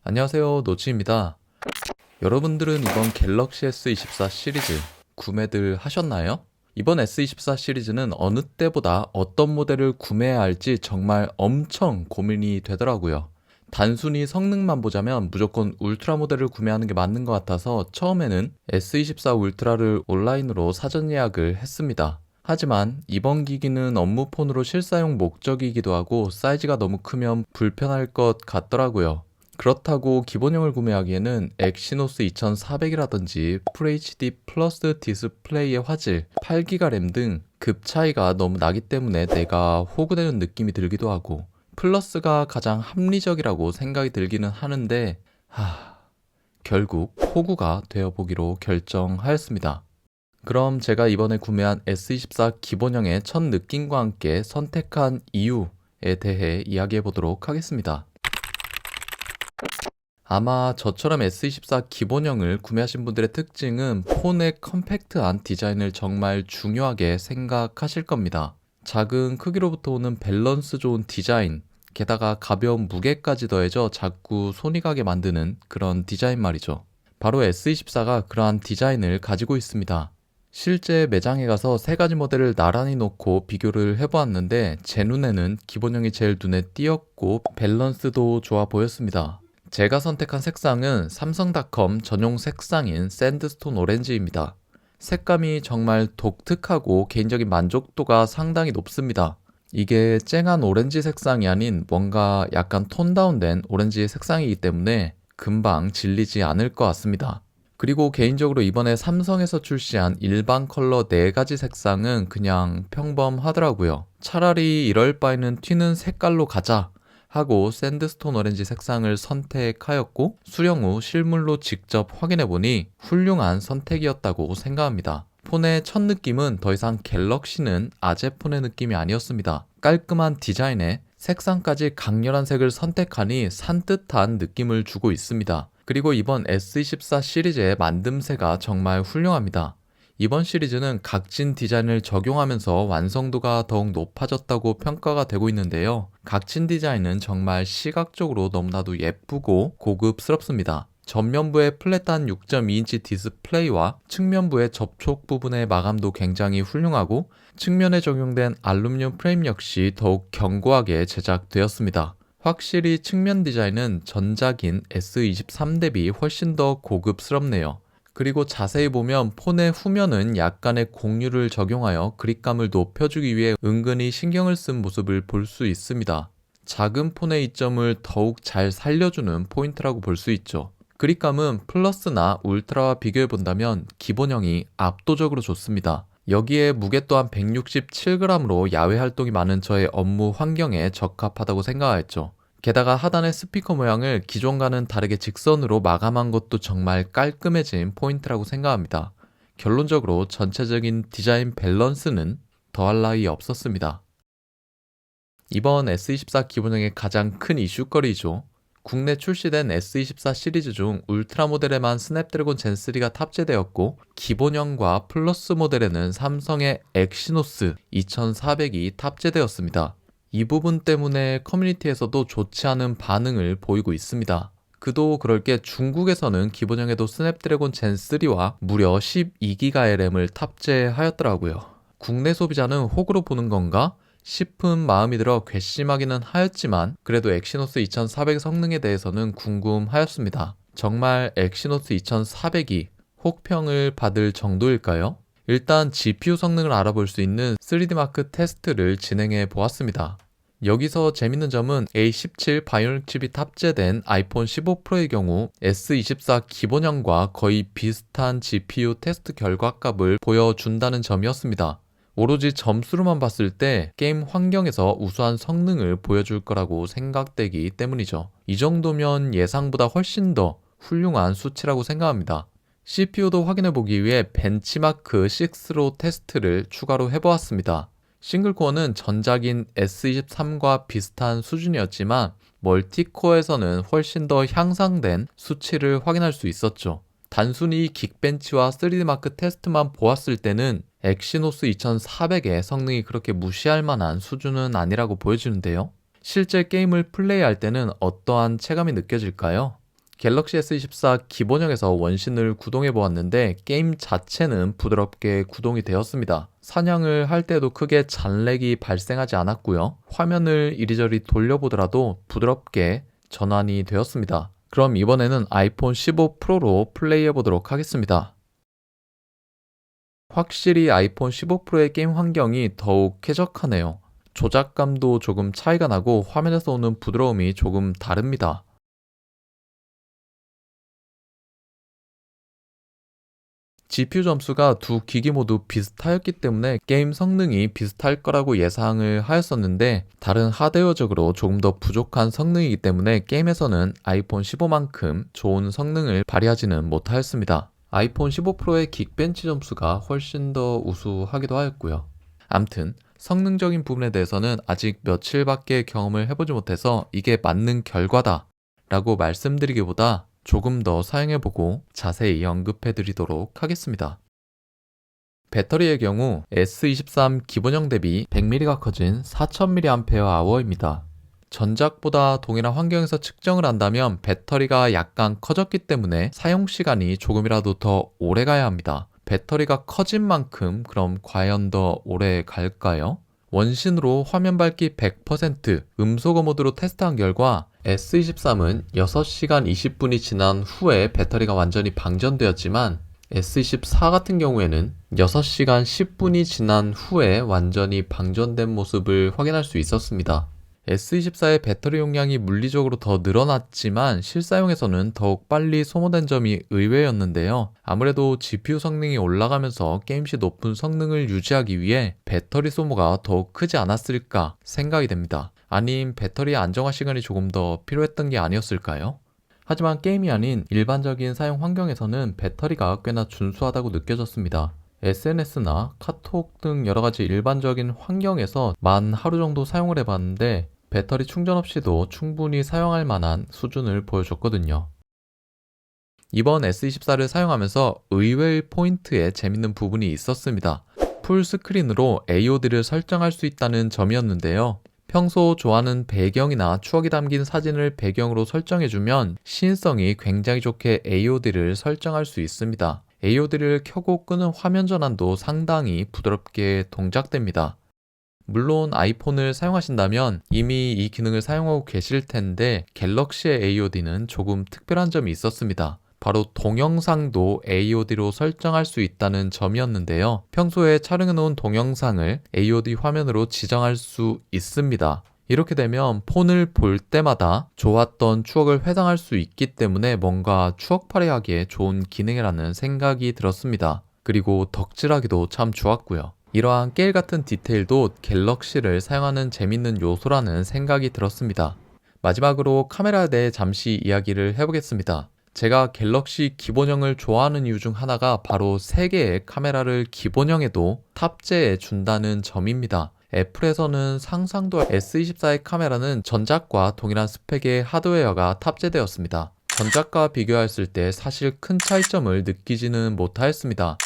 안녕하세요, 노치입니다. 여러분들은 이번 갤럭시 S24 시리즈 구매들 하셨나요? 이번 S24 시리즈는 어느 때보다 어떤 모델을 구매해야 할지 정말 엄청 고민이 되더라고요. 단순히 성능만 보자면 무조건 울트라 모델을 구매하는 게 맞는 것 같아서 처음에는 S24 울트라를 온라인으로 사전 예약을 했습니다. 하지만 이번 기기는 업무폰으로 실사용 목적이기도 하고 사이즈가 너무 크면 불편할 것 같더라고요. 그렇다고 기본형을 구매하기에는 엑시노스 2400이라든지 FHD 플러스 디스플레이의 화질, 8기가 램 등 급 차이가 너무 나기 때문에 내가 호구되는 느낌이 들기도 하고 플러스가 가장 합리적이라고 생각이 들기는 하는데 결국 호구가 되어보기로 결정하였습니다. 그럼 제가 이번에 구매한 S24 기본형의 첫 느낌과 함께 선택한 이유에 대해 이야기해 보도록 하겠습니다. 아마 저처럼 S24 기본형을 구매하신 분들의 특징은 폰의 컴팩트한 디자인을 정말 중요하게 생각하실 겁니다. 작은 크기로부터 오는 밸런스 좋은 디자인, 게다가 가벼운 무게까지 더해져 자꾸 손이 가게 만드는 그런 디자인 말이죠. 바로 S24가 그러한 디자인을 가지고 있습니다. 실제 매장에 가서 세 가지 모델을 나란히 놓고 비교를 해보았는데 제 눈에는 기본형이 제일 눈에 띄었고 밸런스도 좋아 보였습니다. 제가 선택한 색상은 삼성닷컴 전용 색상인 샌드스톤 오렌지입니다. 색감이 정말 독특하고 개인적인 만족도가 상당히 높습니다. 이게 쨍한 오렌지 색상이 아닌 뭔가 약간 톤 다운된 오렌지 색상이기 때문에 금방 질리지 않을 것 같습니다. 그리고 개인적으로 이번에 삼성에서 출시한 일반 컬러 4가지 색상은 그냥 평범하더라고요. 차라리 이럴 바에는 튀는 색깔로 가자 하고 샌드스톤 오렌지 색상을 선택하였고 수령 후 실물로 직접 확인해보니 훌륭한 선택이었다고 생각합니다. 폰의 첫 느낌은 더 이상 갤럭시는 아재폰의 느낌이 아니었습니다. 깔끔한 디자인에 색상까지 강렬한 색을 선택하니 산뜻한 느낌을 주고 있습니다. 그리고 이번 S24 시리즈의 만듦새가 정말 훌륭합니다. 이번 시리즈는 각진 디자인을 적용하면서 완성도가 더욱 높아졌다고 평가가 되고 있는데요. 각진 디자인은 정말 시각적으로 너무나도 예쁘고 고급스럽습니다. 전면부의 플랫한 6.2인치 디스플레이와 측면부의 접촉 부분의 마감도 굉장히 훌륭하고 측면에 적용된 알루미늄 프레임 역시 더욱 견고하게 제작되었습니다. 확실히 측면 디자인은 전작인 S23 대비 훨씬 더 고급스럽네요. 그리고 자세히 보면 폰의 후면은 약간의 곡률을 적용하여 그립감을 높여주기 위해 은근히 신경을 쓴 모습을 볼 수 있습니다. 작은 폰의 이점을 더욱 잘 살려주는 포인트라고 볼 수 있죠. 그립감은 플러스나 울트라와 비교해본다면 기본형이 압도적으로 좋습니다. 여기에 무게 또한 167g으로 야외 활동이 많은 저의 업무 환경에 적합하다고 생각하였죠. 게다가 하단의 스피커 모양을 기존과는 다르게 직선으로 마감한 것도 정말 깔끔해진 포인트라고 생각합니다. 결론적으로 전체적인 디자인 밸런스는 더할 나위 없었습니다. 이번 S24 기본형의 가장 큰 이슈거리죠. 국내 출시된 S24 시리즈 중 울트라 모델에만 스냅드래곤 젠3가 탑재되었고 기본형과 플러스 모델에는 삼성의 엑시노스 2400이 탑재되었습니다. 이 부분 때문에 커뮤니티에서도 좋지 않은 반응을 보이고 있습니다. 그도 그럴 게 중국에서는 기본형에도 스냅드래곤 젠3와 무려 12기가의 램을 탑재하였더라고요. 국내 소비자는 호구로 보는 건가 싶은 마음이 들어 괘씸하기는 하였지만 그래도 엑시노스 2400 성능에 대해서는 궁금하였습니다. 정말 엑시노스 2400이 혹평을 받을 정도일까요? 일단 GPU 성능을 알아볼 수 있는 3D 마크 테스트를 진행해 보았습니다. 여기서 재밌는 점은 A17 바이오닉 칩이 탑재된 아이폰 15 프로의 경우 S24 기본형과 거의 비슷한 GPU 테스트 결과값을 보여준다는 점이었습니다. 오로지 점수로만 봤을 때 게임 환경에서 우수한 성능을 보여줄 거라고 생각되기 때문이죠. 이 정도면 예상보다 훨씬 더 훌륭한 수치라고 생각합니다. CPU도 확인해보기 위해 벤치마크 6로 테스트를 추가로 해보았습니다. 싱글코어는 전작인 S23과 비슷한 수준이었지만 멀티코어에서는 훨씬 더 향상된 수치를 확인할 수 있었죠. 단순히 긱벤치와 3D 마크 테스트만 보았을 때는 엑시노스 2400의 성능이 그렇게 무시할 만한 수준은 아니라고 보여지는데요. 실제 게임을 플레이할 때는 어떠한 체감이 느껴질까요? 갤럭시 S24 기본형에서 원신을 구동해 보았는데 게임 자체는 부드럽게 구동이 되었습니다. 사냥을 할 때도 크게 잔렉이 발생하지 않았고요. 화면을 이리저리 돌려보더라도 부드럽게 전환이 되었습니다. 그럼 이번에는 아이폰 15 프로로 플레이해 보도록 하겠습니다. 확실히 아이폰 15 프로의 게임 환경이 더욱 쾌적하네요. 조작감도 조금 차이가 나고 화면에서 오는 부드러움이 조금 다릅니다. GPU 점수가 두 기기 모두 비슷하였기 때문에 게임 성능이 비슷할 거라고 예상을 하였었는데 다른 하드웨어적으로 조금 더 부족한 성능이기 때문에 게임에서는 아이폰 15만큼 좋은 성능을 발휘하지는 못하였습니다. 아이폰 15 프로의 긱벤치 점수가 훨씬 더 우수하기도 하였고요. 암튼 성능적인 부분에 대해서는 아직 며칠밖에 경험을 해보지 못해서 이게 맞는 결과다 라고 말씀드리기보다 조금 더 사용해보고 자세히 언급해드리도록 하겠습니다. 배터리의 경우 S23 기본형 대비 100mAh가 커진 4000mAh입니다. 전작보다 동일한 환경에서 측정을 한다면 배터리가 약간 커졌기 때문에 사용시간이 조금이라도 더 오래 가야 합니다. 배터리가 커진 만큼 그럼 과연 더 오래 갈까요? 원신으로 화면 밝기 100%, 음소거 모드로 테스트한 결과 S23은 6시간 20분이 지난 후에 배터리가 완전히 방전되었지만 S24 같은 경우에는 6시간 10분이 지난 후에 완전히 방전된 모습을 확인할 수 있었습니다. S24의 배터리 용량이 물리적으로 더 늘어났지만 실사용에서는 더욱 빨리 소모된 점이 의외였는데요. 아무래도 GPU 성능이 올라가면서 게임 시 높은 성능을 유지하기 위해 배터리 소모가 더욱 크지 않았을까 생각이 됩니다. 아님 배터리 안정화 시간이 조금 더 필요했던 게 아니었을까요? 하지만 게임이 아닌 일반적인 사용 환경에서는 배터리가 꽤나 준수하다고 느껴졌습니다. SNS나 카톡 등 여러가지 일반적인 환경에서 만 하루 정도 사용을 해봤는데 배터리 충전 없이도 충분히 사용할 만한 수준을 보여줬거든요. 이번 S24를 사용하면서 의외의 포인트에 재밌는 부분이 있었습니다. 풀스크린으로 AOD를 설정할 수 있다는 점이었는데요. 평소 좋아하는 배경이나 추억이 담긴 사진을 배경으로 설정해주면 시인성이 굉장히 좋게 AOD를 설정할 수 있습니다. AOD를 켜고 끄는 화면 전환도 상당히 부드럽게 동작됩니다. 물론 아이폰을 사용하신다면 이미 이 기능을 사용하고 계실 텐데 갤럭시의 AOD는 조금 특별한 점이 있었습니다. 바로 동영상도 AOD로 설정할 수 있다는 점이었는데요. 평소에 촬영해 놓은 동영상을 AOD 화면으로 지정할 수 있습니다. 이렇게 되면 폰을 볼 때마다 좋았던 추억을 회상할 수 있기 때문에 뭔가 추억팔이하기에 좋은 기능이라는 생각이 들었습니다. 그리고 덕질하기도 참 좋았고요. 이러한 깨일 같은 디테일도 갤럭시를 사용하는 재밌는 요소라는 생각이 들었습니다. 마지막으로 카메라에 대해 잠시 이야기를 해보겠습니다. 제가 갤럭시 기본형을 좋아하는 이유 중 하나가 바로 3개의 카메라를 기본형에도 탑재해 준다는 점입니다. 애플에서는 상상도 S24의 카메라는 전작과 동일한 스펙의 하드웨어가 탑재되었습니다. 전작과 비교했을 때 사실 큰 차이점을 느끼지는 못하였습니다.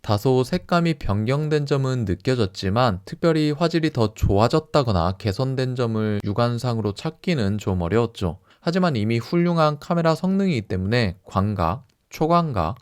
다소 색감이 변경된 점은 느껴졌지만 특별히 화질이 더 좋아졌다거나 개선된 점을 육안상으로 찾기는 좀 어려웠죠. 하지만 이미 훌륭한 카메라 성능이기 때문에 광각, 초광각,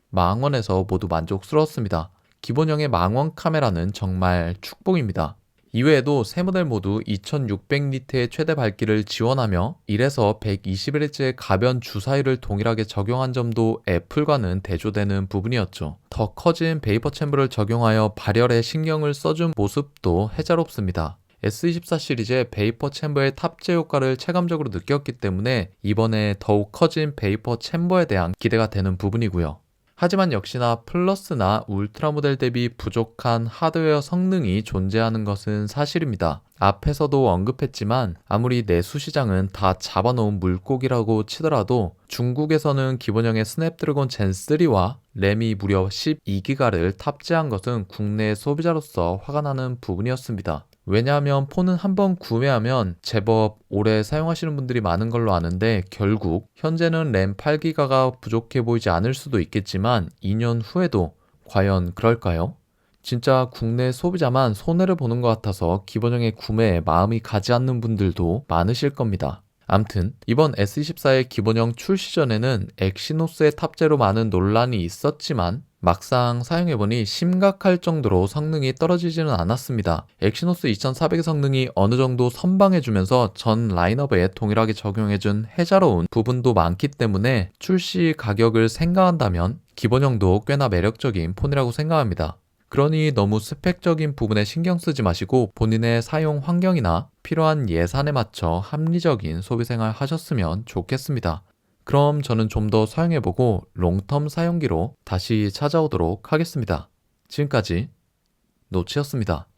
망원에서 모두 만족스러웠습니다. 기본형의 망원 카메라는 정말 축복입니다. 이외에도 세 모델 모두 2600니트의 최대 밝기를 지원하며 1에서 121Hz의 가변 주사위를 동일하게 적용한 점도 애플과는 대조되는 부분이었죠. 더 커진 베이퍼 챔버를 적용하여 발열에 신경을 써준 모습도 해자롭습니다. S24 시리즈의 베이퍼 챔버의 탑재 효과를 체감적으로 느꼈기 때문에 이번에 더욱 커진 베이퍼 챔버에 대한 기대가 되는 부분이고요. 하지만 역시나 플러스나 울트라 모델 대비 부족한 하드웨어 성능이 존재하는 것은 사실입니다. 앞에서도 언급했지만 아무리 내수 시장은 다 잡아놓은 물고기라고 치더라도 중국에서는 기본형의 스냅드래곤 젠3와 램이 무려 12기가를 탑재한 것은 국내 소비자로서 화가 나는 부분이었습니다. 왜냐하면 폰은 한번 구매하면 제법 오래 사용하시는 분들이 많은 걸로 아는데 결국 현재는 램 8기가가 부족해 보이지 않을 수도 있겠지만 2년 후에도 과연 그럴까요? 진짜 국내 소비자만 손해를 보는 것 같아서 기본형의 구매에 마음이 가지 않는 분들도 많으실 겁니다. 암튼 이번 S24의 기본형 출시 전에는 엑시노스의 탑재로 많은 논란이 있었지만 막상 사용해보니 심각할 정도로 성능이 떨어지지는 않았습니다. 엑시노스 2400의 성능이 어느 정도 선방해주면서 전 라인업에 동일하게 적용해준 해자로운 부분도 많기 때문에 출시 가격을 생각한다면 기본형도 꽤나 매력적인 폰이라고 생각합니다. 그러니 너무 스펙적인 부분에 신경 쓰지 마시고 본인의 사용 환경이나 필요한 예산에 맞춰 합리적인 소비 생활 하셨으면 좋겠습니다. 그럼 저는 좀 더 사용해보고 롱텀 사용기로 다시 찾아오도록 하겠습니다. 지금까지 노치였습니다.